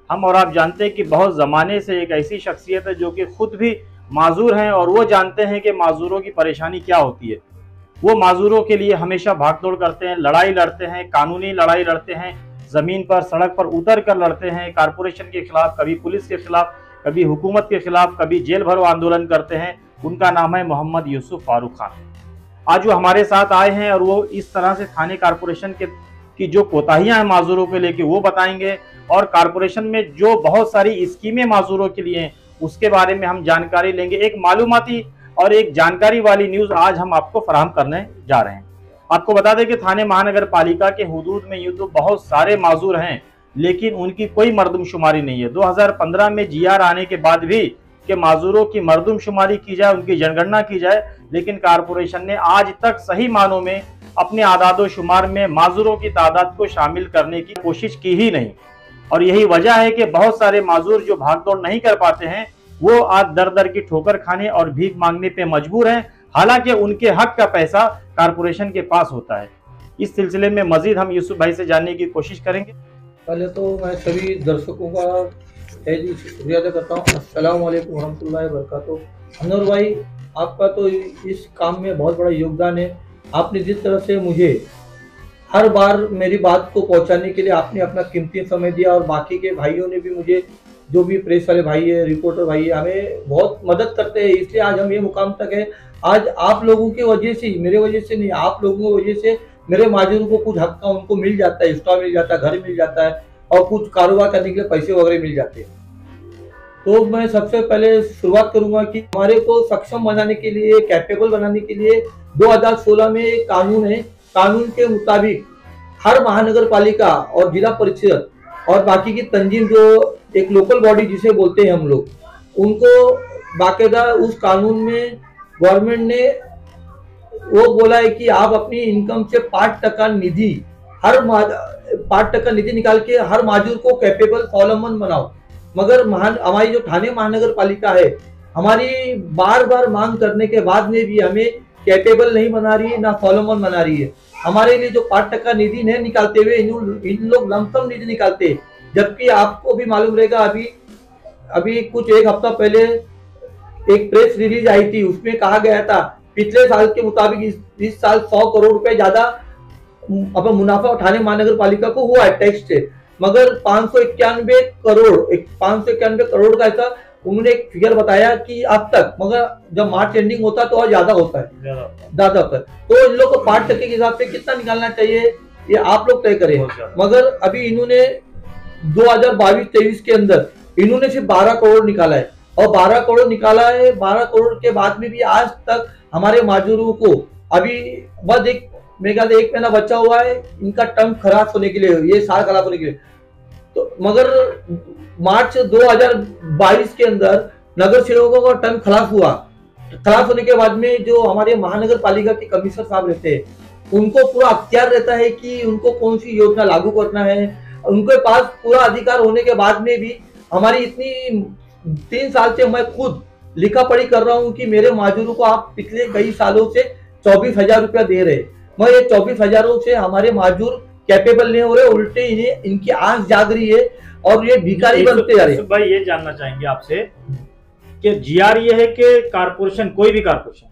हम और आप जानते हैं कि बहुत ज़माने से एक ऐसी शख्सियत है जो कि खुद भी माजूर हैं और वो जानते हैं कि माजूरों की परेशानी क्या होती है। वो माजूरों के लिए हमेशा भागदौड़ करते हैं, लड़ाई लड़ते हैं, कानूनी लड़ाई लड़ते हैं, ज़मीन पर सड़क पर उतर कर लड़ते हैं, कारपोरेशन के खिलाफ, कभी पुलिस के खिलाफ, कभी हुकूमत के खिलाफ, कभी जेल भरो आंदोलन करते हैं। उनका नाम है मोहम्मद यूसुफ फारूक खान। आज वो हमारे साथ आए हैं और वो इस तरह से थाने कारपोरेशन के की जो कोताहियां हैं माजूरों को लेके वो बताएंगे, और कारपोरेशन में जो बहुत सारी स्कीमें माजूरों के लिए हैं उसके बारे में हम जानकारी लेंगे। एक मालूमाती और एक जानकारी वाली न्यूज आज हम आपको फराहम करने जा रहे हैं। आपको बता दें कि थाने महानगर पालिका के हुदूद में यूं तो बहुत सारे माजूर हैं, लेकिन उनकी कोई मर्दमशुमारी नहीं है। 2015 में जीआर आने के बाद भी कि माजूरों की मर्दमशुमारी की जाए, उनकी जनगणना की जाए, लेकिन कारपोरेशन ने आज तक सही मानों में अपने आदादो शुमार में माजूरों की तादाद को शामिल करने की कोशिश की ही नहीं। और यही वजह है कि बहुत सारे माजूर जो भागदौड़ नहीं कर पाते हैं वो आज दर दर की ठोकर खाने और भीख मांगने पे मजबूर हैं, हालांकि उनके हक का पैसा कारपोरेशन के पास होता है। इस सिलसिले में मजीद हम यूसुफ भाई से जानने की कोशिश करेंगे। पहले तो मैं सभी दर्शकों का तहे दिल से शुक्रिया अदा करता हूँ। अस्सलाम वालेकुम रहमतुल्लाहि व बरकातुहू। अनवर भाई, आपका तो इस काम में बहुत बड़ा योगदान है। आपने जिस तरह से मुझे हर बार मेरी बात को पहुंचाने के लिए आपने अपना कीमती समय दिया, और बाकी के भाइयों ने भी मुझे, जो भी प्रेस वाले भाई है, रिपोर्टर भाई है, हमें बहुत मदद करते हैं, इसलिए आज हम ये मुकाम तक है। आज आप लोगों की वजह से ही, मेरे वजह से नहीं, आप लोगों की वजह से मेरे माजूरों को कुछ हक का उनको मिल जाता है, स्टॉल मिल जाता है, घर मिल जाता है, और कुछ कारोबार करने के लिए पैसे वगैरह मिल जाते हैं। तो मैं सबसे पहले शुरुआत करूंगा कि हमारे को सक्षम बनाने के लिए, कैपेबल बनाने के लिए 2016 में एक कानून है। कानून के मुताबिक हर महानगर पालिका और जिला परिषद और बाकी की तंजीम, जो एक लोकल बॉडी जिसे बोलते हैं हम लोग, उनको बाकायदा उस कानून में गवर्नमेंट ने वो बोला है कि आप अपनी इनकम से 5% निधि, हर 5% निधि निकाल के हर माजूर को कैपेबल स्वावलंबन बनाओ। मगर हमारी जो थाने महानगर पालिका है, हमारी बार बार मांग करने के बाद में भी हमें कैपेबल नहीं बना रही है, ना स्वावलंबन बना रही है। हमारे लिए जो 5% निधि नहीं निकालते हुए इन लोग लमसम निधि निकालते हैं, जबकि आपको भी मालूम रहेगा, अभी कुछ एक हफ्ता पहले एक प्रेस रिलीज आई थी, उसमें कहा गया था पिछले साल के मुताबिक इस साल 100 करोड़ रुपए ज्यादा अब मुनाफा थाने महानगर पालिका को हुआ है टैक्स से, मगर 591 करोड़ का ऐसा उन्होंने एक फिगर बताया कि अब तक, मगर जब मार्च एंडिंग होता है तो और ज्यादा होता है, ज्यादा होता है। तो इन लोग को 5% के हिसाब से कितना निकालना चाहिए ये आप लोग तय करें। मगर अभी इन्होंने 2022-23 के अंदर इन्होंने सिर्फ 12 करोड़ निकाला है, और 12 करोड़ निकाला है। 12 करोड़ के बाद में भी आज तक हमारे माजूरों को अभी बस एक महीना बचा हुआ है इनका टर्म खराब होने के लिए, ये साल खराब होने के लिए। तो मगर मार्च 2022 के अंदर नगर सेवकों का टर्म खराब हुआ। खराब होने के बाद में जो हमारे महानगर पालिका के कमिश्नर साहब रहते हैं, उनको पूरा अख्तियार रहता है कि उनको कौन सी योजना लागू करना है। उनके पास पूरा अधिकार होने के बाद में भी हमारी इतनी 3 साल से मैं खुद लिखा पढ़ी कर रहा हूं कि मेरे माजूरों को आप पिछले कई सालों से 24,000 रुपया दे रहे, मैं ये 24,000 से हमारे माजूर कैपेबल नहीं हो रहे, उल्टे इन्हें इनकी आंख जाग रही है और ये भिखारी बनते जा रहे हैं। भाई, ये जानना चाहेंगे आपसे कि जीआर ये है कि कारपोरेशन, कोई भी कारपोरेशन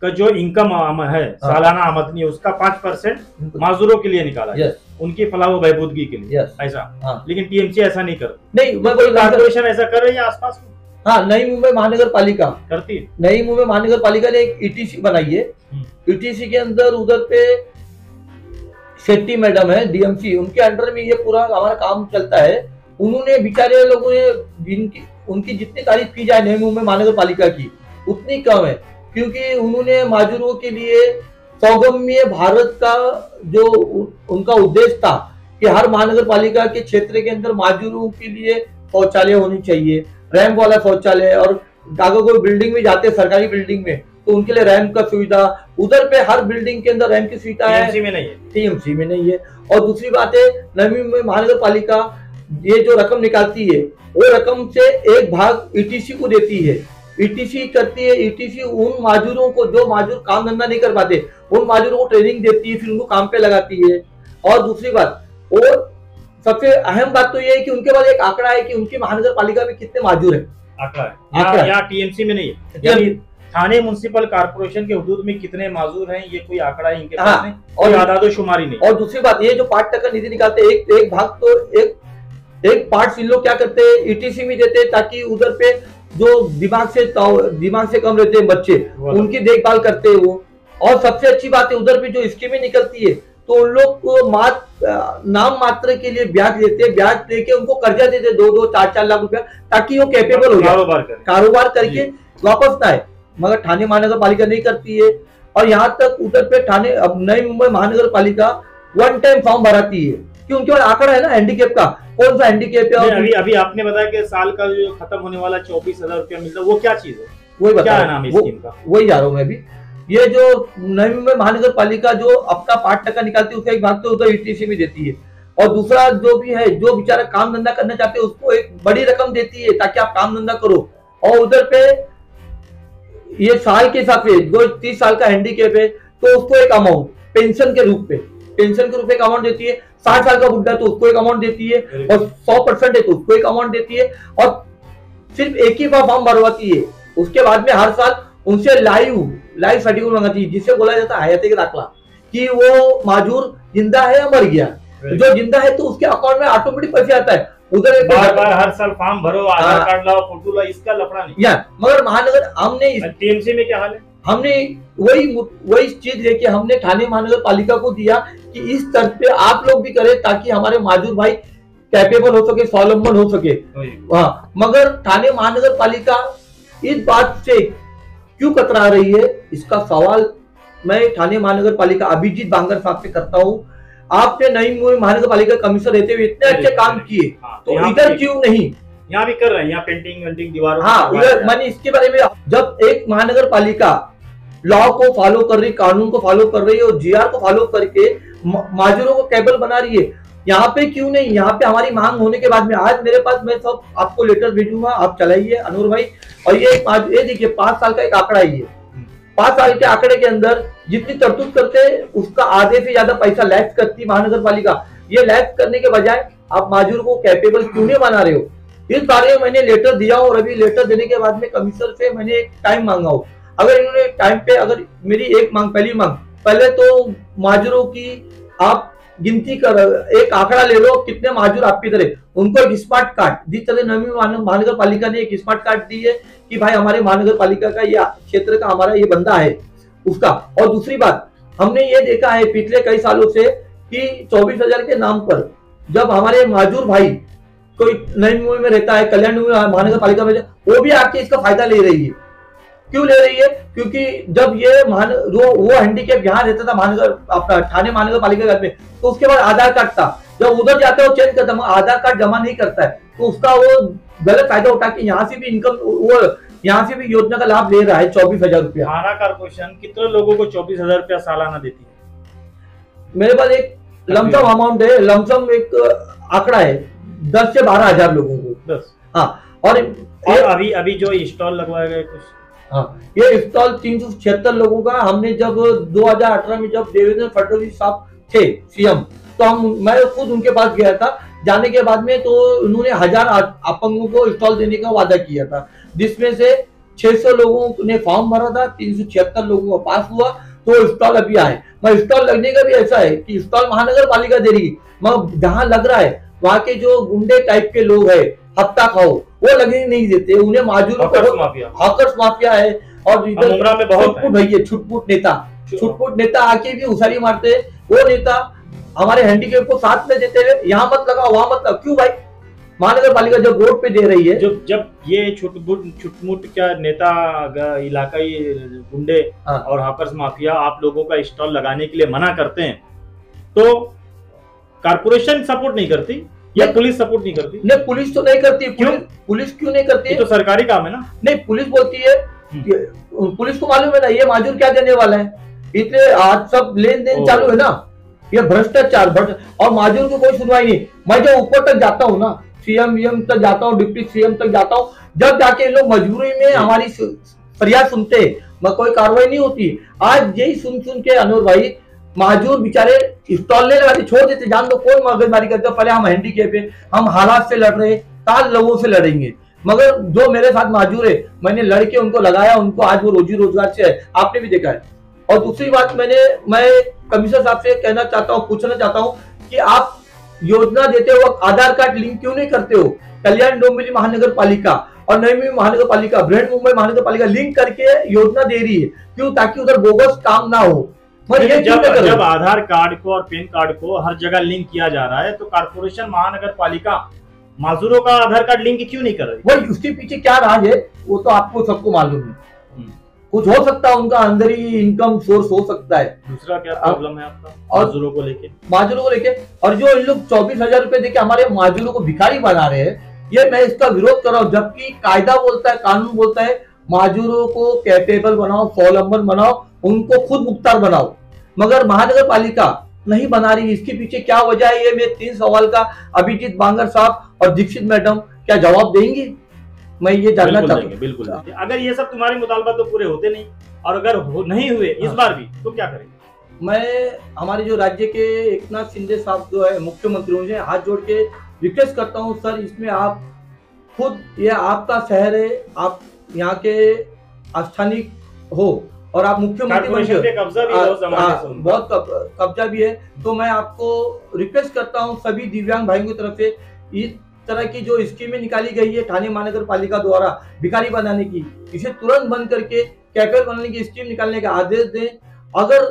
का जो इनकम है, सालाना आमदनी, उसका 5% माजूरों के लिए निकाला है, उनकी फलाह व बहबूदगी के लिए, ऐसा। लेकिन टीएमसी ऐसा नहीं कर, नहीं, मैं कारपोरेशन ऐसा कर रही है आसपास में। हाँ, नई मुंबई महानगर पालिका करती है। नई मुंबई महानगर पालिका ने एक ईटीसी बनाई है। ईटीसी के अंदर उधर पे शेट्टी मैडम है, डीएमसी, उनके अंडर में ये पूरा हमारा काम चलता है। उन्होंने बेचारे लोगों ने उनकी जितनी तारीफ की जाए नई मुंबई महानगर पालिका की उतनी कम है, क्योंकि उन्होंने माजूरों के लिए सौगम्य भारत का जो उनका उद्देश्य था कि हर महानगर पालिका के क्षेत्र के अंदर माजूरों के लिए शौचालय होनी चाहिए, रैंप वाला शौचालय, और अगर कोई बिल्डिंग में जाते हैं सरकारी बिल्डिंग में तो उनके लिए रैंप का सुविधा, उधर पे हर बिल्डिंग के अंदर रैंप की सुविधा है, टीएमसी में नहीं है। और दूसरी बात है, नवी मुंबई महानगर पालिका ये जो रकम निकालती है वो रकम से एक भाग ईटीसी को देती है, ईटीसी करती है। ईटीसी उन माजूरों को, जो माजूर काम धंधा नहीं कर पाते, उन माजूरों को ट्रेनिंग देती है, फिर उनको काम पे लगाती है। और दूसरी बात, वो सबसे अहम बात तो ये है कि उनके पास एक आंकड़ा है कि उनकी महानगर पालिका में कितने माजूर है। आंकड़ा है यहाँ टीएमसी में नहीं है, यानी थाने म्युनिसिपल कारपोरेशन के हुदूद में कितने माजूर हैं ये कोई आंकड़ा है इनके पास नहीं, और आदादोशुमारी नहीं। और दूसरी बात ये जो 5% निधि निकालते हैं, एक भाग तो एक पार्ट इन लोग क्या करते हैं ईटीसी में देते हैं, ताकि उधर पे जो दिमाग से कम रहते हैं बच्चे उनकी देखभाल करते हैं वो। और सबसे अच्छी बात है उधर पे जो स्कीमें निकलती है तो उन लोग को नाम मात्र के लिए ब्याज लेते हैं, ब्याज लेके उनको कर्जा देते 2-2, 4-4 लाख रुपया, ताकि वो कैपेबल हो जाए कारोबार करके वापस ना आए। मगर ठाणे महानगर पालिका नहीं करती है। और यहाँ तक उधर पे ठाणे नई मुंबई महानगर पालिका वन टाइम फॉर्म भराती है कि उनके पास आंकड़ा है ना हैंडीकेप का, कौन सा हैंडीकेप है। अभी आपने बताया कि साल का जो खत्म होने वाला 24,000 रुपया मिलता है, वो क्या चीज है, वही क्या नाम है स्कीम का, वही जा रहा हूँ मैं भी। ये जो नई मुंबई महानगर पालिका जो अपना 5% निकालती है उसका एक भाग तो उधर ईटीसी में देती है, और दूसरा जो भी है जो बेचारा काम धंधा करना चाहते हैं उसको एक बड़ी रकम देती है ताकि आप काम धंधा करो। और उधर पे ये साल के हिसाब से जो 30 साल का हैंडीकेप है तो उसको एक अमाउंट पेंशन के रूप में एक अमाउंट देती है। 60 साल का बुढ़ा तो उसको एक अमाउंट देती है, और 100% है तो उसको एक अमाउंट देती है। और सिर्फ एक ही बार फॉर्म भरवाती है, उसके बाद में हर साल उनसे लाइव सर्टिफिकेट मंगाती है, जिससे बोला जाता है हयाती का दाखला कि वो माजूर जिंदा है या मर गया। जो जिंदा है तो उसके अकाउंट में ऑटोमेटिक पैसे आता है। उधर बार हर साल फॉर्म भरो, आधार कार्ड लाओ, फोटो लाओ, इसका लफड़ा नहीं यार। मगर महानगर हमने टीएमसी में क्या हाल है, हमने वही चीज लेके हमने ठाणे महानगर पालिका को दिया कि इस स्तर पे आप लोग भी करें ताकि हमारे माजूर भाई कैपेबल हो सके, स्वावलंबन हो सके। हाँ, मगर ठाणे महानगर पालिका इस बात से क्यों कतरा रही है, इसका सवाल मैं ठाणे महानगर पालिका अभिजीत बांगर साहब से करता हूँ। आपने नई मुंबई महानगर पालिका कमिश्नर रहते हुए इतने अच्छे काम किए, तो इधर क्यों नहीं? यहाँ भी कर रहे हैं, यहाँ पेंटिंग दीवारों। हाँ, मैंने इसके बारे में, जब एक महानगर पालिका लॉ को फॉलो कर रही, कानून को फॉलो कर रही है और जीआर को फॉलो करके माजूरों को कैपेबल बना रही है, यहाँ पे क्यों नहीं? यहाँ पे हमारी मांग होने के बाद में आज मेरे पास, मैं सब आपको लेटर भेजूंगा, आप चलाइए अनूर भाई। और ये देखिए 5 साल का एक आंकड़ा है, ये 5 साल के आंकड़े के अंदर जितनी तरतूद करते हैं उसका आधे से ज्यादा पैसा लैक्स करती महानगर पालिका। ये लैक्स करने के बजाय आप माजूर को कैपेबल क्यों नहीं बना रहे हो? इस बारे में मैंने लेटर दिया और अभी लेटर देने के बाद में कमिश्नर से मैंने एक टाइम मांगा हो। अगर इन्होंने टाइम पे, अगर मेरी एक मांग, पहले तो माजूरों की आप गिनती कर, एक आंकड़ा ले लो कितने माजूर आपकी तरह, उनको एक स्मार्ट कार्ड, जिस तरह नवी महानगर पालिका ने एक स्मार्ट कार्ड दी है कि भाई हमारे महानगर पालिका का ये क्षेत्र का हमारा ये बंदा है उसका। और दूसरी बात, हमने ये देखा है पिछले कई सालों से कि 24,000 के नाम पर जब हमारे माजूर भाई कोई नई मुंबई में रहता है, कल्याण महानगर पालिका में, वो भी आके इसका फायदा ले रही है। क्यों ले रही है? क्योंकि जब ये वो हैंडीकेप यहाँ रहता था महानगर, अपना ठाणे महानगर पालिका में, तो उसके बाद आधार कार्ड था, जब उधर जाता है वो चेंज करता है, आधार कार्ड जमा नहीं करता है, तो उसका वो गलत फायदा उठा के यहाँ से भी इनकम, वो यहाँ से भी योजना का लाभ ले रहा है 24,000 रुपया। थाना कारपोरेशन कितने लोगों को 24,000 रुपया सालाना देती है? मेरे पास एक लमसम अमाउंट है, लमसम एक आंकड़ा है 10 से 12,000 लोगों को। 10? हाँ। और अभी जो स्टॉल लगवाए गए कुछ, हाँ, ये स्टॉल 376 लोगों का, हमने जब 2018 में जब देवेंद्र फडणवीस साहब थे सीएम, तो मैं खुद उनके पास गया था। जाने के बाद में तो उन्होंने 1000 अपंगों को स्टॉल देने का वादा किया था, जिसमें से 600 लोगों ने फॉर्म भरा था, 376 लोगों का पास हुआ, तो स्टॉल अभी आए। मैं स्टॉल लगने का भी ऐसा है कि स्टॉल महानगर पालिका दे रही, मगर जहाँ लग रहा है वहाँ के जो गुंडे टाइप के लोग है, हफ्ता खाओ, वो लगने नहीं देते उन्हें, माजूर हॉकर्स माफिया है। और इधर छुटपुट नेता आके भी उसारी मारते हैं। वो नेता हमारे हैंडीकेप को साथ में देते हुए यहाँ मत लगाओ वहां मत लगाओ, क्यों भाई? महानगर पालिका जब रोड पे दे रही है, जब ये छुटमुट क्या नेता, इलाकाई गुंडे और हॉकर्स माफिया आप लोगों का स्टॉल लगाने के लिए मना करते हैं, तो कारपोरेशन सपोर्ट नहीं करती या पुलिस सपोर्ट नहीं करती? नहीं, पुलिस तो नहीं करती। क्यों? पुलिस क्यों नहीं करती? ये तो सरकारी काम है ना। नहीं, पुलिस बोलती है, पुलिस को मालूम है ना ये माजूर क्या देने वाला है, इतने आज सब लेन देन चालू है ना, ये भ्रष्टाचार और माजूर की कोई सुनवाई नहीं। मैं जब ऊपर तक जाता हूँ ना, सीएम तक जाता हूँ, डिप्टी सीएम तक जाता हूँ, जब जाके लोग मजबूरी में हमारी फरियाद सुनते हैं, कोई कार्रवाई नहीं होती। आज यही सुन के अनूर भाई माजूर बेचारे स्टॉल नहीं लगाते, छोड़ देते, जान दो कौन मगजमारी करते, पहले हम हैंडीकैप है, हम हालात से लड़ रहे, काल लोगों से लड़ेंगे। मगर जो मेरे साथ माजूर है, मैंने लड़के उनको लगाया, उनको आज वो रोजी रोजगार से है, आपने भी देखा है। और दूसरी बात मैं कमिश्नर साहब से कहना चाहता हूँ, पूछना चाहता हूँ कि आप योजना देते वक्त आधार कार्ड लिंक क्यों नहीं करते हो? कल्याण डोंबिवली महानगर पालिका और नई महानगर पालिका, बृहन मुंबई महानगर पालिका लिंक करके योजना दे रही है, क्यों? ताकि उधर बोगस काम ना हो। जब आधार कार्ड को और पैन कार्ड को हर जगह लिंक किया जा रहा है, तो कारपोरेशन महानगर पालिका माजूरों का आधार कार्ड लिंक क्यों नहीं कर रही? वही, उसके पीछे क्या राज है वो तो आपको सबको मालूम है। कुछ हो सकता है, उनका अंदर ही इनकम सोर्स हो सकता है। दूसरा क्या प्रॉब्लम है आपका माजूरों को लेके? माजूरों को लेके, और जो इन लोग 24,000 रुपए देके हमारे माजूरों को भिखारी बना रहे हैं, ये मैं इसका विरोध कर रहा हूँ। जबकि कायदा बोलता है, कानून बोलता है, माजूरों को कैपेबल बनाओ, स्वावलंबन बनाओ, उनको खुद मुख्तार बनाओ, मगर महानगर पालिका नहीं बना रही। इसके पीछे क्या वजह है? ये मैं 3 सवाल का अभिजीत बांगर साहब और दीक्षित मैडम क्या जवाब देंगे? मैं ये जानना चाहता हूँ। बिल्कुल। अगर ये सब तुम्हारे मुतालबा तो पूरे होते नहीं, और अगर नहीं हुए इस बार भी, तो क्या करेंगे? मैं हमारे जो राज्य के एकनाथ शिंदे साहब जो है मुख्यमंत्री, उनसे हाथ जोड़ के रिक्वेस्ट करता हूँ, सर इसमें आप खुद, ये आपका शहर है, आप यहाँ के स्थानिक हो और आप मुख्यमंत्री बहुत कब्जा भी है, तो मैं आपको रिक्वेस्ट करता हूँ सभी दिव्यांग भाइयों की तरफ से, इस तरह की जो स्कीमें निकाली गई है ठाणे महानगर पालिका द्वारा भिखारी बनाने की, इसे तुरंत बंद करके कैफे बनाने की स्कीम निकालने का आदेश दें। अगर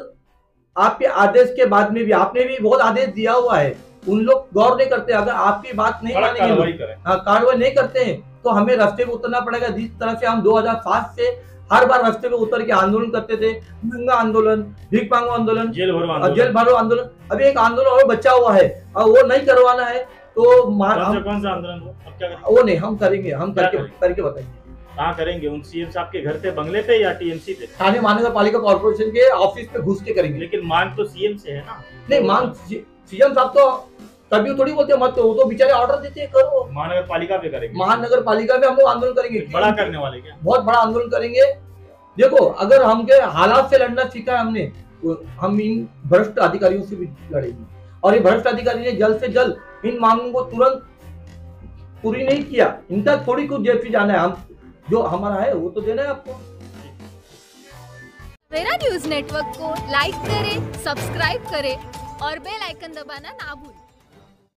आपके आदेश के बाद में भी, आपने भी बहुत आदेश दिया हुआ है, उन लोग गौर नहीं करते, अगर आपकी बात नहीं मानेंगे, कार्रवाई नहीं करते हैं, तो हमें रास्ते पे उतरना पड़ेगा। जिस तरह से हम 2007 से हर बार रास्ते पे उतर के आंदोलन करते थे, नंगा आंदोलन, भीख मांगो आंदोलन, जेल भरो आंदोलन, अभी एक आंदोलन और बचा हुआ है, और वो नहीं करवाना है तो कौन सा आंदोलन वो नहीं हम करेंगे, हम करके बताएंगे। कहाँ करेंगे? उन सीएम साहब के घर पे, बंगले पे, या टीएमसी पे? ठाणे महानगर पालिका कॉर्पोरेशन के ऑफिस पे घुस के करेंगे। लेकिन मांग तो सीएम से है ना? नहीं, मांग सीएम साहब तो कभी थोड़ी बोलते मत, वो तो बेचारे ऑर्डर देते हैं करो। महानगर पालिका पे करेंगे? महानगर पालिका में हम लोग आंदोलन करेंगे। बड़ा करने वाले क्या? बहुत बड़ा आंदोलन करेंगे। देखो, अगर हमके हालात से लड़ना सीखा है हमने, तो हम इन भ्रष्ट अधिकारियों से भी लड़ेंगे, और ये भ्रष्ट अधिकारी ने जल्द से जल्द इन मांगों को तुरंत पूरी नहीं किया, इनका थोड़ी कुछ जेफी जाना है, हम जो हमारा है वो तो देना है आपको। सवेरा न्यूज़ नेटवर्क को लाइक करें, सब्सक्राइब करें और बेल आइकन दबाना ना भूलें।